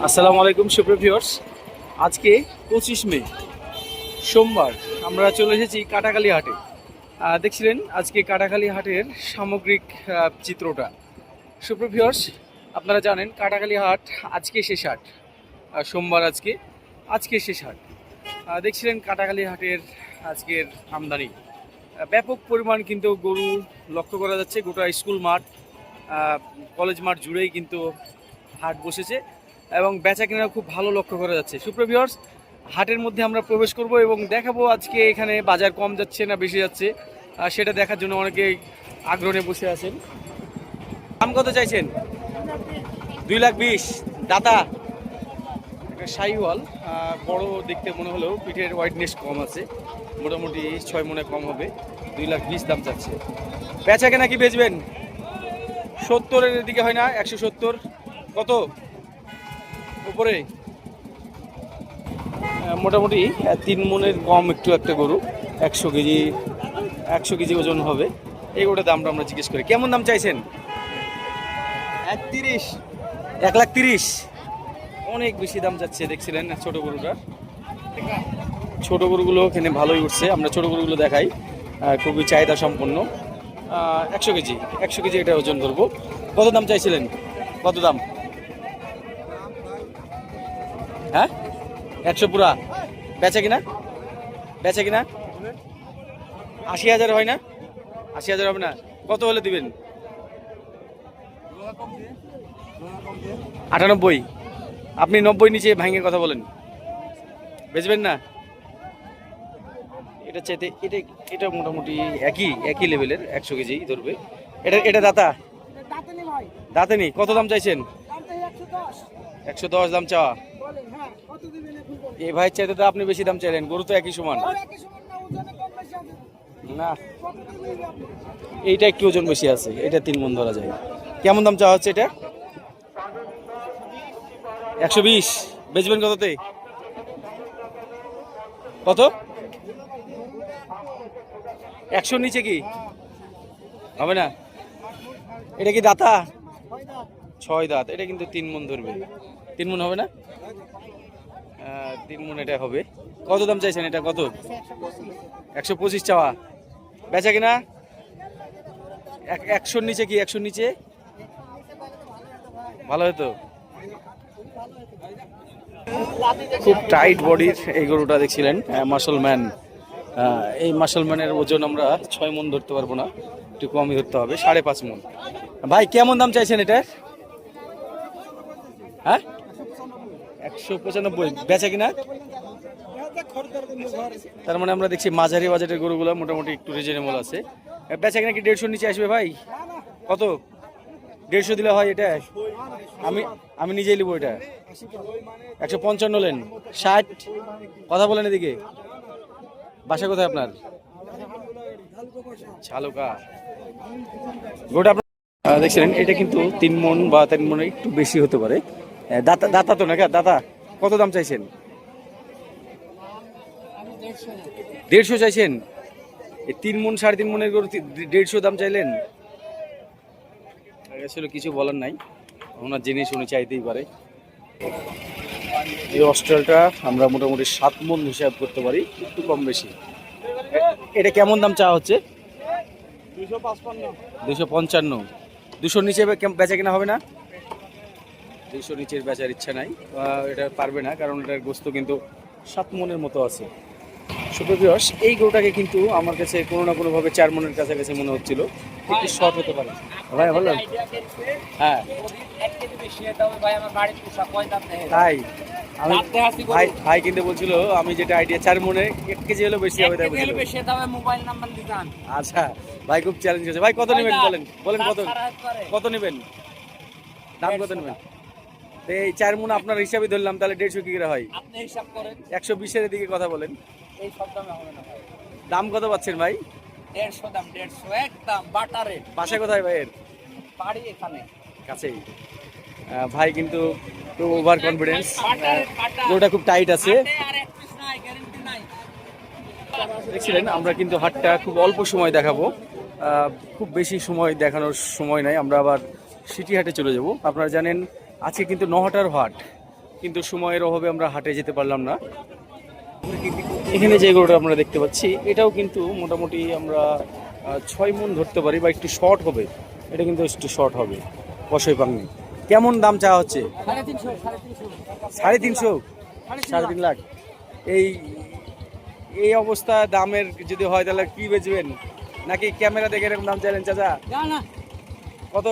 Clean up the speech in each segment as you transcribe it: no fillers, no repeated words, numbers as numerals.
আসসালামু আলাইকুম সুপ্রিয় ভিউয়ার্স। আজকে 25 মে সোমবার আমরা চলে এসেছি কাটাখালী হাটে। দেখছিলেন আজকে কাটাখালী হাটের সামগ্রিক চিত্রটা। সুপ্রিয় ভিউয়ার্স, আপনারা জানেন কাটাখালী হাট আজকে শেষ হাট, সোমবার আজকে শেষ হাট। দেখছিলেন কাটাখালী হাটের আজকের আমদানি ব্যাপক পরিমাণ কিন্তু গরু লক্ষ্য করা যাচ্ছে। গোটা স্কুল মাঠ, কলেজ মাঠ জুড়েই কিন্তু হাট বসেছে এবং বেচা কেনা খুব ভালো লক্ষ্য করা যাচ্ছে। সুপ্রিয় ভিউয়ার্স, হাটের মধ্যে আমরা প্রবেশ করব এবং দেখাবো আজকে এখানে বাজার কম যাচ্ছে না বেশি যাচ্ছে, সেটা দেখার জন্য অনেকে আগ্রহ নিয়ে বসে আছেন। দাম কত চাইছেন? 2,20,000। দাতা একটা শাহিওয়াল, বড় দেখতে মনে হলেও পিঠের হোয়াইটনেস কম আছে, মোটামুটি 6 মনে কম হবে। 2,20,000 দাম চাচ্ছে। বেচা কেনা কি বেচবেন? 70-এর দিকে হয় না? 170 কত উপরে? মোটামুটি 3 মনের কম একটু একটা গরু, 100 কেজি ওজন হবে। এই গরুটার দামটা আমরা জিজ্ঞেস করি। কেমন দাম চাইছেন? 1,30,000। 1,30,000 অনেক বেশি দাম যাচ্ছে। দেখছিলেন ছোট গরুটা, ছোট গরুগুলো এখানে ভালোই উঠছে। আমরা ছোট গরুগুলো দেখাই, খুবই চাহিদা সম্পন্ন। 100 কেজি এটা ওজন করবো। কত দাম চাইছিলেন? কত দাম? হ্যাঁ, 100 পুরা। বেচা কিনা 80,000 হয় না? 80,000 হবে না? কত হলে দিবেন? 98। আপনি 90 নিচে ভাঙে কথা বলেন, বেচবেন না? এটা চাইতে এটা মোটামুটি একই লেভেলের, 100 কেজি ধরবে। এটা দাঁতে নেই। কত দাম চাইছেন? 110 দাম চাওয়া। এই ভাইয়ের চাইতে তো আপনি বেশি দাম চাইলেন, গরু তো একই সমান না। এইটা একটু ওজন বেশি আছে, এটা 3 মণ ধরা যায়। কেমন দাম চাওয়া হচ্ছে এটা? 120। বেচবেন কততে? কত? 100 নিচে কি হবে না? এটা কি দাতা? 6 দাঁত। এটা কিন্তু 3 মণ ধরবে। 3 মণ হবে না? 3 মণ এটা হবে। কত দাম চাইছেন এটা? কত? 125 চাওয়া। বেচা কিনা 100 নিচে কি? 100 নিচে ভালো হতো। খুব টাইট বডির এই গরুটা দেখছিলেন, মাসলম্যান। এই মাসলম্যানের ওজন আমরা 6 মণ ধরতে পারবো না, একটু কমই ধরতে হবে, 5.5 মণ। ভাই কেমন দাম চাইছেন এটা? হ্যাঁ, 195। বেচা কিনা? তার মানে আমরা দেখছি মাঝারি বাজেটের গরুগুলো মোটামুটি একটু রিজনেবল আছে। বেচা কিনা কি 150 নিচে আসবে ভাই? কত? 150 দিলে হয় এটা? আমি নিজেই নিব এটা। 155 নেন। 60 কথা বলেন। এদিকে বাসা কোথায় আপনার? ঝালুকা। গোটা দেখছিলেন, এটা কিন্তু 3 মণ বা 3 মণের একটু বেশি হতে পারে। দাতা তো না? দাতা কত দাম চাইছেন? 150 চাইছেন? এই 3 মণ 3.5 মণের গরু 150 দাম চাইলেন? আসলে কিছু বলার নাই, ওনার জিনিস উনি চাইতেই পারে। এই অস্ট্রেলটা আমরা মোটামুটি 7 মণ হিসাব করতে পারি, একটু কম বেশি। এটা কেমন দাম চাওয়া হচ্ছে? 255। 200 নিচে বেচা কিনা হবে না? 200 নিচের বেচার ইচ্ছা নাই, এটা পারবে না, কারণ এটার গোস্ত কিন্তু 7 মণের মতো আছে। সুপ্রিয় ভিউয়ার্স, এই গরুটাকে কিন্তু আমার কাছে কোনো না কোনোভাবে 4 মণের কাছাকাছি মনে হচ্ছিল, একটু শর্ট হতে পারে। ভাই বললাম, হ্যাঁ তাই আমি ভাই কিন্তু বলছিল আমি যেটা আইডিয়া 4 মণে 1 কেজি হলো বেশি হবে। আচ্ছা ভাই, খুব চ্যালেঞ্জ আছে ভাই। কত নেবেন বলেন কত নেবেন? দাম কত নেবেন? এই 4 মণ আপনার হিসাবে ধরলাম, তাহলে 150 কি করে হয়? 120-এর দিকে কথা বলেন। দাম কত পাচ্ছেন ভাই? 150 দাম, 150 একদম বাটারে। বাসা কোথায় ভাইয়ের? বাড়ি এখানে কাছেই। ভাই কিন্তু খুব ওভার কনফিডেন্স, গরুটা খুব টাইট আছে। দেখছিলেন আমরা কিন্তু হাটটা খুব অল্প সময় দেখাবো, খুব বেশি সময় দেখানোর সময় নাই। আমরা আবার সিটি হাটে চলে যাব। আপনারা জানেন আজকে কিন্তু নহাটার হাট, কিন্তু সময়ের অভাবে আমরা হাটে যেতে পারলাম না। এখানে যে গরুটা আমরা দেখতে পাচ্ছি এটাও কিন্তু মোটামুটি আমরা 6 মণ ধরতে পারি, বা একটু শর্ট হবে। এটা কিন্তু একটু শর্ট হবে, কষাই পাঙ্গি। কেমন দাম চাওয়া হচ্ছে? 350, 3.5 লাখ। এই এই অবস্থা দামের যদি হয় তাহলে কি বেচবেন, নাকি ক্যামেরা দেখে এরকম দাম চাইলেন চাচা? কত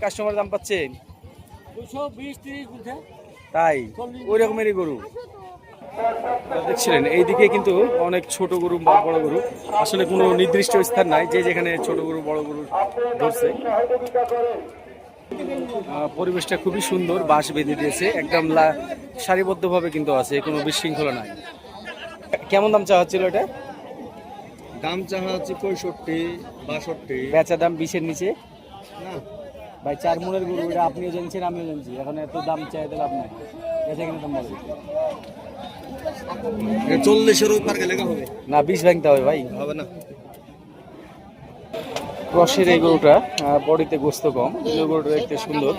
কাস্টমার দাম পাচ্ছেন? 220-30 তাই ওই রকমেরই গরু দেখছিলেন। এইদিকে কিন্তু অনেক ছোট গরু বা বড় গরু, আসলে কোনো নির্দিষ্ট স্থান নাই, যে যেখানে ছোট গরু বড় গরু ধরছে। পরিবেশটা খুবই সুন্দর, বাঁশ বেঁধে দিয়েছে একদম সারিবদ্ধভাবে কিন্তু আছে, কোনো বিশৃঙ্খলা নাই। কেমন দাম চাওয়া হচ্ছিল এটা? দাম চাওয়া হচ্ছে 65-62। বেচা দাম 20-এর নিচে না ভাই। 4 মণের গরু, এটা আপনিও জানছেন আমিও জানছি, এখন এত দাম চাই তাহলে আপনি বেচা কিনা দাম বলবেন 40-এর উপর গেলে হবে না, 20 ভাঙতে হবে ভাই, হবে না। ক্রসের এই গরুটা বডিতে গোস্ত কম, এই গরুটা দেখতে সুন্দর।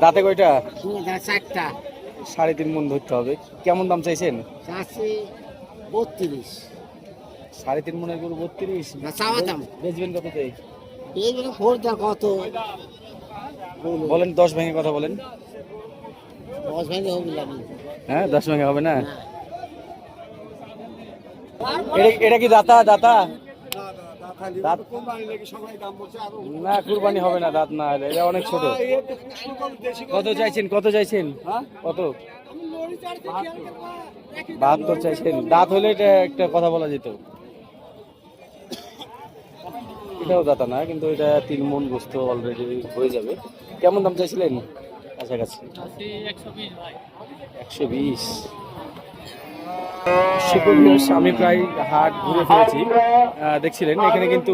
দাঁতে কয়টা? 4টা 3.5 মণ ধরতে হবে। কেমন দাম চাইছেন? 32 3.5 মণের গরু 32 না চাওয়া দাম। বেচবেন কততে? এই মানে খোরটা কত বলেন, 10 ভেঙে কথা বলেন। 10 ভাঙে হবে না। হ্যাঁ 10 ভেঙে হবে না। এটা কি দাতা? দাতা দাঁত না, কুরবানি হবে না দাঁত না হলে, এটা অনেক ছোট। কত চাইছেন? কত চাইছেন? কত? 72 চাইছেন। দাঁত হলে এটা একটা কথা বলা যেত। এটাও দাতা না, কিন্তু এটা 3 মণ গোস্ত অলরেডি হয়ে যাবে। কেমন দাম চাইছিলেন? কাছাকাছি 120। আমি প্রায় হাট ঘুরে ফিরেছি, দেখছিলেন এখানে কিন্তু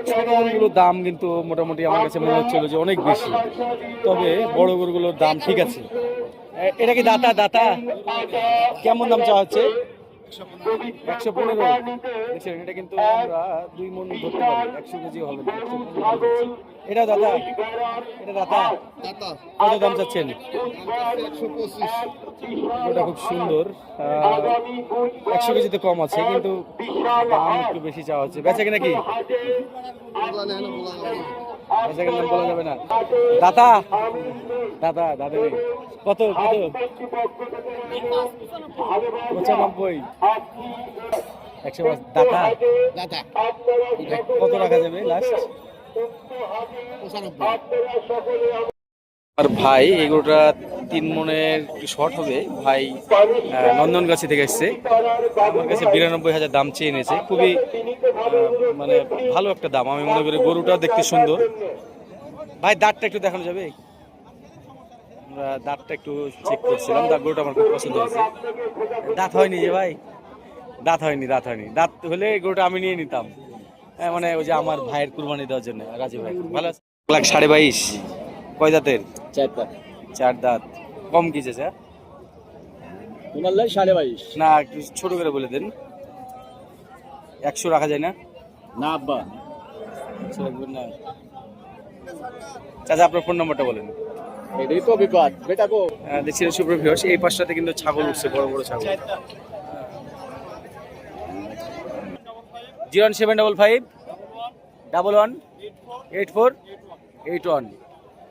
ছোট গরুগুলোর দাম কিন্তু মোটামুটি আমার কাছে মনে হচ্ছিল যে অনেক বেশি, তবে বড় গরুগুলোর দাম ঠিক আছে। এটা কি দাতা? দাতা কেমন দাম চাওয়া হচ্ছে? 115। দেখছিলেন এটা কিন্তু আমরা 2 মণ ধরতে পারি, 100 কেজি হবে না। 115 এটা দাদা, এটা দাতা। কত দাম চাচ্ছেন? 125। ওটা খুব সুন্দর, 100 কেজিতে কম আছে, কিন্তু দাম একটু বেশি চাওয়া হচ্ছে। বেচা কিনা কি? বেচা কিনা দাম বলা যাবে না। দাতা দাদা দাদা নেই। কত? কত? 95। 105 দাতা। দাদা কত রাখা যাবে লাস্ট? 95। আর ভাই এগুলোটা 3 মণের শর্ট হবে ভাই, নন্দনগাছি থেকে এসছে। আমার কাছে 92,000 দাম চেয়ে এনেছে, খুবই মানে ভালো একটা দাম আমি মনে করি। গরুটা দেখতে সুন্দর। ভাই দাঁতটা একটু দেখানো যাবে? আমরা দাঁতটা একটু চেক করছিলাম, গরুটা আমার খুব পছন্দ হয়েছে। দাঁত হয়নি যে ভাই, দাঁত হয়নি। দাঁত হলে গরুটা আমি নিয়ে নিতাম, মানে ওই যে আমার ভাইয়ের কুরবানি দেওয়ার জন্য। রাজীব ভাই ভালো আছে? 1,22,500। কয় দাঁতের? 4 দাঁত। কম কি চাচা? তোমার লাই 22.5 না একটু ছোট করে বলে দেন। 100 রাখা যায় না? না আব্বা। 100 রাখবেন না? চাচা আপনার ফোন নাম্বারটা বলেন। এটাই তো বিপদ বেটা গো। দেখছিলেন সুপ্রিয় ভিউয়ার্স, এই পাশটাতে কিন্তু ছাগল উঠছে, বড় বড় ছাগল। 01755 118481,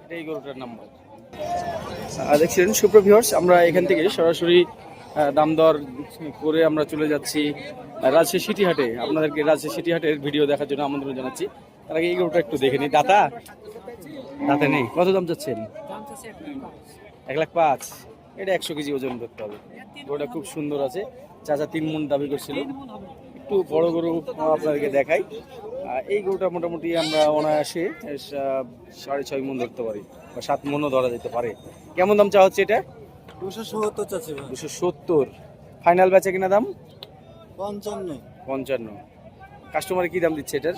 এটাই গরুটার নাম্বার। দেখছিলেন সুপ্রিয় ভিউয়ার্স, আমরা এখান থেকে সরাসরি দাম দর করে আমরা চলে যাচ্ছি রাজশাহী সিটি হাটে। আপনাদেরকে রাজশাহী সিটি হাটের ভিডিও দেখার জন্য আমন্ত্রণ জানাচ্ছি। তার আগে এই গরুটা একটু দেখে নিই। দাতা দাতা নেই। কত দাম চাচ্ছেন? 1,05,000। এটা 100 কেজি ওজন করতে হবে। গরুটা খুব সুন্দর আছে। চাচা 3 মণ দাবি করছিল। একটু বড় গরু আপনাদেরকে দেখাই। এই গরুটা মোটামুটি আমরা অনায়াসে 6.5 মণ ধরতে পারি, বা 7 মণও ধরা যেতে পারে। কেমন দাম চাওয়া হচ্ছে এটা? 270 চাচ্ছি ভাই। 270। ফাইনাল বেচা কিনা দাম? 55। কাস্টমার কি দাম দিচ্ছে এটার?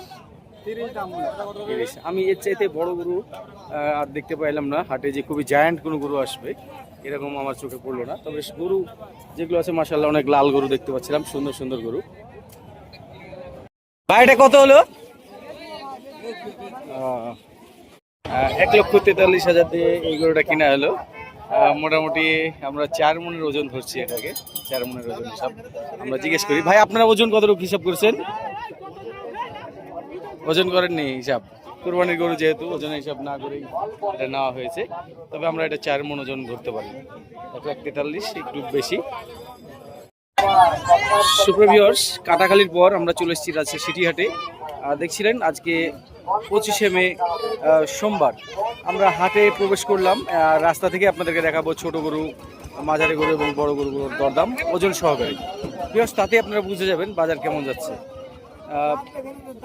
30 দাম। 30। আমি এর চাইতে বড় গরু আর দেখতে পাইলাম না হাটে, যে খুবই জায়ান্ট কোনো গরু আসবে এরকম আমার চোখে পড়লো না। তবে গরু যেগুলো আছে মাশাআল্লাহ অনেক লাল গরু দেখতে পাচ্ছিলাম, সুন্দর সুন্দর গরু। ভাই এটা কত হলো? 1,43,000 দিয়ে এই গরুটা কিনা হলো। মোটামুটি আমরা 4 মনের ওজন ধরছি এটাকে, 4 মনের ওজন হিসাব আমরা জিজ্ঞেস করি। ভাই আপনারা ওজন কতটুকু হিসাব করছেন? ওজন করেননি হিসাব? কুরবানির গরু যেহেতু ওজন হিসাব না করেই এটা নেওয়া হয়েছে, তবে আমরা এটা 4 মন ওজন ধরতে পারি। 143 একটু বেশি। সুপ্রিয় ভিউয়ার্স, কাটাখালীর পর আমরা চলে এসেছি রাজশাহী সিটি হাটে। দেখছিলেন আজকে 25শে মে সোমবার আমরা হাটে প্রবেশ করলাম। রাস্তা থেকে আপনাদেরকে দেখাবো ছোট গরু, মাঝারি গরু এবং বড় গরুগুলোর দরদাম ওজন সহকারে। ভিউয়ার্স, তাতে আপনারা বুঝে যাবেন বাজার কেমন যাচ্ছে।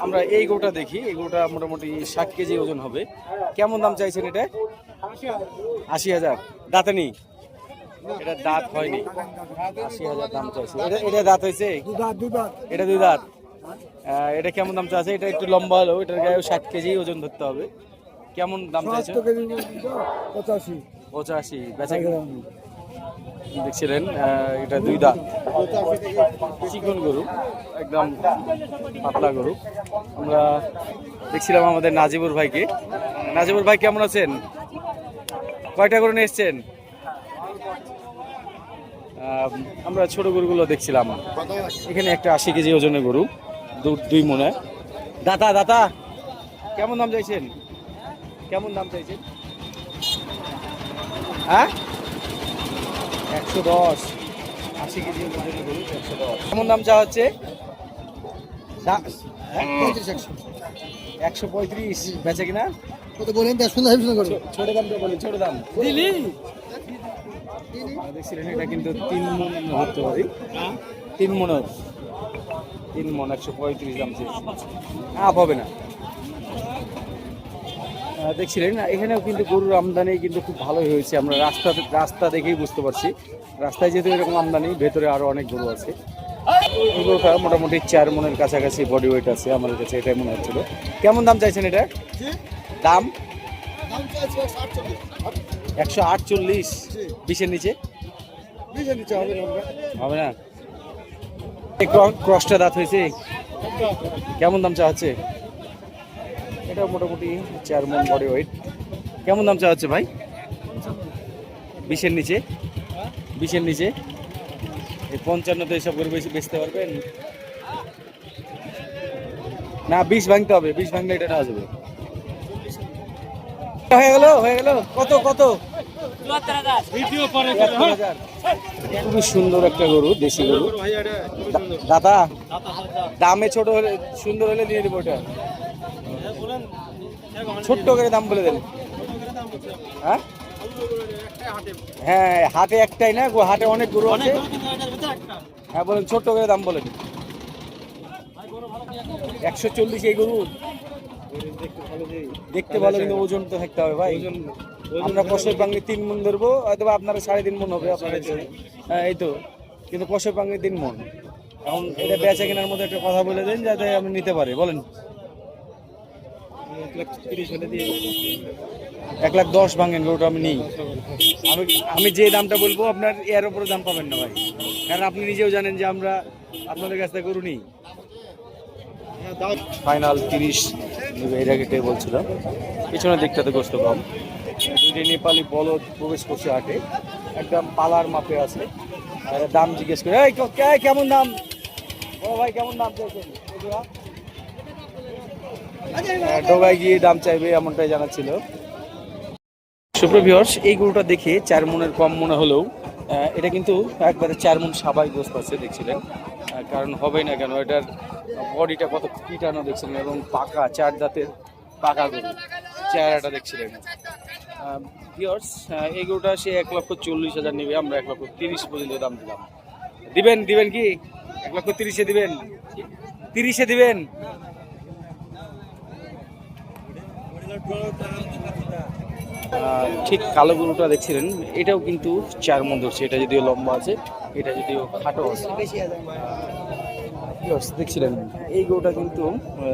আমরা এই গরুটা দেখি, এই গরুটা মোটামুটি 60 কেজি ওজন হবে। কেমন দাম চাইছেন এটা? 80,000। দাঁতে নেই, এটা দাঁত হয়নি। 80,000 দাম চাইছে। এটা দাঁত হয়েছে? এটা 2 দাঁত। এটা কেমন দাম চাইছে? এটা একটু লম্বা হলো, এটার গায়ে 60 কেজি ওজন ধরতে হবে। কেমন দাম চাইছে? 85। বেচা দেখছিলেন এটা 2 দাঁত, চিকন গরু, একদম পাতলা গরু। আমরা দেখছিলাম আমাদের নাজিবুর ভাইকে। নাজিবুর ভাই কেমন আছেন? কয়টা গরু নিয়ে এসছেন? আমরা ছোট গরুগুলো দেখছিলাম। এখানে একটা 80 কেজি ওজনের গরু, 2 মনে। দাতা দাতা কেমন দাম চাইছেন? কেমন দাম চাইছেন? হ্যাঁ, 110। 80 কেজি ওজনের গরু, 110। কেমন দাম চা হচ্ছে? 135। বেচে কিনা? কত বলেন? ছোট দামটা বলি, ছোট দাম দেখছিলেন। এটা কিন্তু 3 মন ধরতে পারি। 3 মন 135 দাম চেয়েছি। হবে না। দেখছিলেন এখানেও কিন্তু গরুর আমদানি কিন্তু খুব ভালোই হয়েছে। আমরা রাস্তা দেখেই বুঝতে পারছি। রাস্তায় যেহেতু এরকম আমদানি, ভেতরে আরো অনেক গরু আছে। এই গরুটা মোটামুটি 4 মনের কাছাকাছি বডি ওয়েট আছে আমাদের কাছে, এটাই মনে হচ্ছিল। কেমন দাম চাইছেন এটা? দাম 148। 20-এর নিচে হবে না। ক্রসটা দাঁত হয়েছে? কেমন দাম চা হচ্ছে? এটা মোটামুটি 4 মন বডি ওয়েট। কেমন দাম চা হচ্ছে ভাই? 20-এর নিচে? 20-এর নিচে? এই 55 তো এসব করে বেশি বেচতে পারবেন না? 20 ভাঙতে হবে, 20 ভাঙলে এটা নেওয়া যাবে। হয়ে গেল। কত? 73,000। খুবই সুন্দর একটা গরু, দেশি গরু। দাদা দামে ছোট হলে, সুন্দর হলে দিয়ে দেবো। ওটা ছোট্ট করে দাম বলে দেন। হ্যাঁ, হাটে একটাই না, হাটে অনেক গরু আছে। হ্যাঁ বলেন, ছোট্ট করে দাম বলেন। 140 এই গরু দেখতে ভালো, কিন্তু ওজন তো থাকতে হবে ভাই। আমরা কষের পাঙ্গি 3 মন ধরবো, হয়তো আপনারা 3.5 মন হবে আপনার। হ্যাঁ এই তো, কিন্তু কষের পাঙ্গি 3 মন। এখন এটা বেচা কেনার মধ্যে একটা কথা বলে দেন যাতে আমি নিতে পারি। বলেন। 1,10,000 ভাঙেন গরুটা আমি নিই। আমি যে দামটা বলবো আপনার এর উপরে দাম পাবেন না ভাই, কারণ আপনি নিজেও জানেন যে আমরা আপনাদের কাছ থেকে গরু নিই। ফাইনাল 30 এটাকে বলছিলাম। পিছনের দিকটাতে গোস্ত কম। দুইটা নেপালি বলদ প্রবেশ করছে হাটে, একদম পালার মাপে আছে। দাম জিজ্ঞেস করে, কেমন দাম? ও ভাই কেমন দাম চাইছেন? ডোবায় গিয়ে দাম চাইবে এমনটাই জানাচ্ছিল। সুপ্রিয় ভিউয়ার্স, এই গরুটা দেখে 4 মনের কম মনে হলেও এটা কিন্তু একবারে 4 মন স্বাভাবিক গোস্ত আছে দেখছিলেন। কারণ হবেই না কেন, এটার বডিটা কত পিটানো দেখছিলেন এবং পাকা 4 দাঁতের পাকা গরু, চেহারাটা দেখছিলেন। ভিউয়ার্স, এই গরুটা সে 1,40,000 নেবে, আমরা 1,30,000 পর্যন্ত দাম দিলাম। দিবেন কি? 1,30,000 দিবেন? 30-এ দিবেন? ঠিক কালো গরুটা দেখছিলেন, এটাও কিন্তু 4 মন ধরছে। এটা যদিও লম্বা আছে, এটা যদিও খাটো আছে। দেখছিলেন এই গরুটা কিন্তু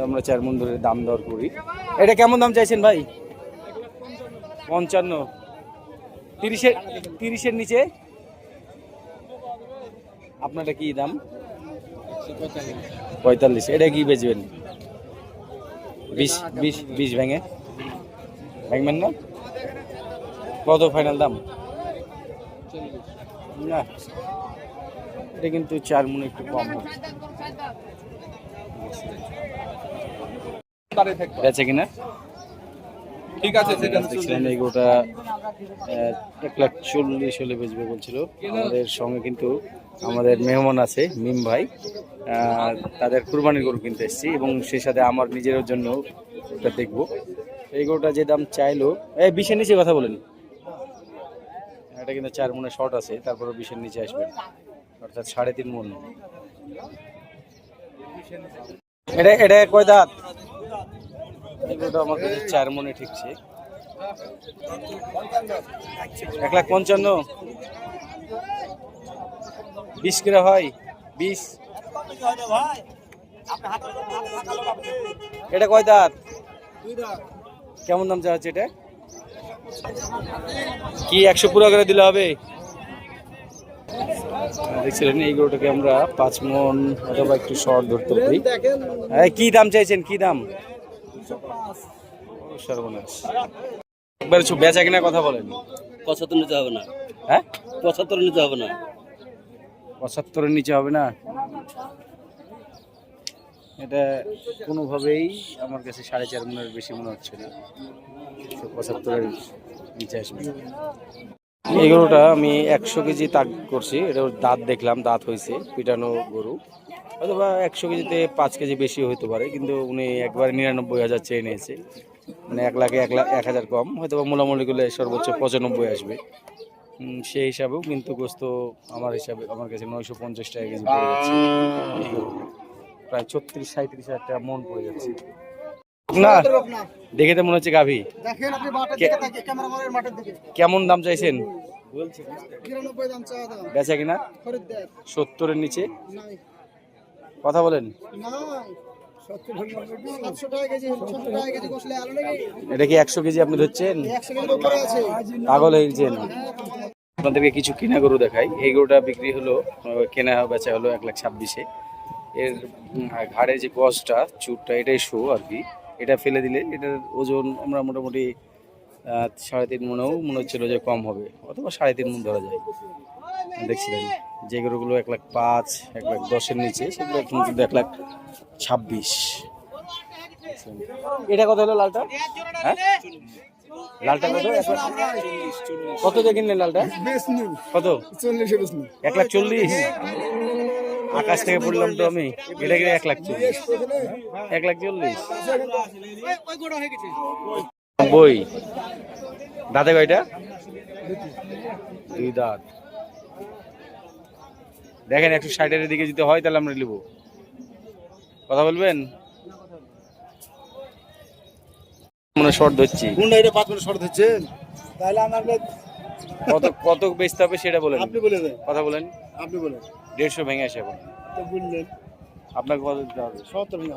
আমরা 4 মন ধরে দাম দর করি। এটা কেমন দাম চাইছেন ভাই? 55। 30-এর নিচে? আপনারটা কি দাম? 45। এটা কি বেচবেন? 20 ভাঙবেন না? কত ফাইনাল দাম? না, এটা কিন্তু 4 মণ একটু কম হবে। বেচে কিনা ঠিক আছে দেখছিলাম এই গরুটা 1,40,000 হলে বেচবে বলছিল। আমাদের সঙ্গে কিন্তু আমাদের মেহমান আছে মিম ভাই, তাদের কুরবানির গরু কিনতে এসেছি এবং সেই সাথে আমার নিজের জন্য এটা দেখবো। এই গরুটা যে দাম চাইলো, 20-এর নিচে কথা বলেন। এটা কিন্তু 4 মণে শর্ট আছে, তারপরে 20-এর নিচে আসবে, অর্থাৎ 3.5 মণ। এটা এটা কয় দাঁত? এই গরুটা আমার কাছে 4 মণে ঠিকছে। 1,55,000। 20 করে হয়? 20। এটা কয় দাঁত? কেমন দাম চাওয়া হচ্ছে এটা? কি 100 পুরো করে দিলে হবে? দেখছিলেন এই গরুটাকে আমরা 5 মণ অথবা একটু শর্ট ধরতে পারি। কি দাম চাইছেন? কি দাম? সর্বনাশ। একবার বেচা কিনা কথা বলেন। 75 নিতে হবে না। হ্যাঁ, 75 নিতে হবে না। 75-এর নিচে হবে না। এটা কোনোভাবেই আমার কাছে 4.5 মণের বেশি মনে হচ্ছে না। 75-এর নিচে আসবে। এই গরুটা আমি 100 কেজি তাক করছি। এটা দাঁত দেখলাম, দাঁত হয়েছে, পিটানো গরু। অথবা 100 কেজিতে 5 কেজি বেশি হতে পারে, কিন্তু উনি একবার 99,000 চেয়ে নিয়েছে। মানে 1,00,000 কম, হয়তো বা মোলামুলি করলে সর্বোচ্চ 95 আসবে। সেই হিসাবেও কিন্তু গোস্ত আমার কাছে 950 টাকা কেজি পড়ে যাচ্ছে। এই গরু প্রায় 36-37 হাজার টাকা মন পড়ে যাচ্ছে। না, দেখে তো মনে হচ্ছে গাভী। দেখেন আপনি মাঠের দিকে তাকিয়ে, ক্যামেরাম্যানের মাঠের দিকে। কেমন দাম চাইছেন? 93 দাম চাওয়া দাম। বেচা কিনা খরিদ্দার 70-এর নিচে নাই। কথা বলেন। নাই 700 টাকা কেজি, 700 টাকা কেজি বসলে আলো নাকি? এটা কি 100 কেজি আপনি ধরছেন? 100 কেজির উপরে আছে। পাগল হয়েছেন। আপনাদেরকে কিছু কিনা গরু দেখাই। এই গরুটা বিক্রি হলো, কেনা বেচা হলো 1,26,000-এ। এর ঘাড়ের যে গজটা, চুটটা, এটাই শো আর কি। এটা ফেলে দিলে এটার ওজন আমরা মোটামুটি 3.5 মণেও মনে হচ্ছিল যে কম হবে, অথবা 3.5 মণ ধরা যায়। দেখছিলেন যে গরুগুলো 1,05,000, 1,10,000-এর নিচে, সেগুলো এখন কিন্তু 1,26,000। এটা কত হলো লালটা? হ্যাঁ, লালটা কত? কত দিয়ে কিনলেন লালটা? কত? 1,40,000। আকাশ থেকে পড়লাম তো আমি। এটা কি 1,40,000? 1,40,000। বই দাঁতে কয়টা? 2 দাঁত। দেখেন 160-এর দিকে যদি হয় তাহলে আমরা নেব। কথা বলবেন? মনে শর্ট ধরছি। কোনটা এটা 5 মিনিট শর্ট হচ্ছেন? তাহলে আমার কত বেচতে হবে সেটা বলেন। আপনি বলে দেন। কথা বলেন। আপনি বলেন। 150 ভেঙে আসে এখন। তো বললেন আপনাকে কত দিতে হবে? 70 না।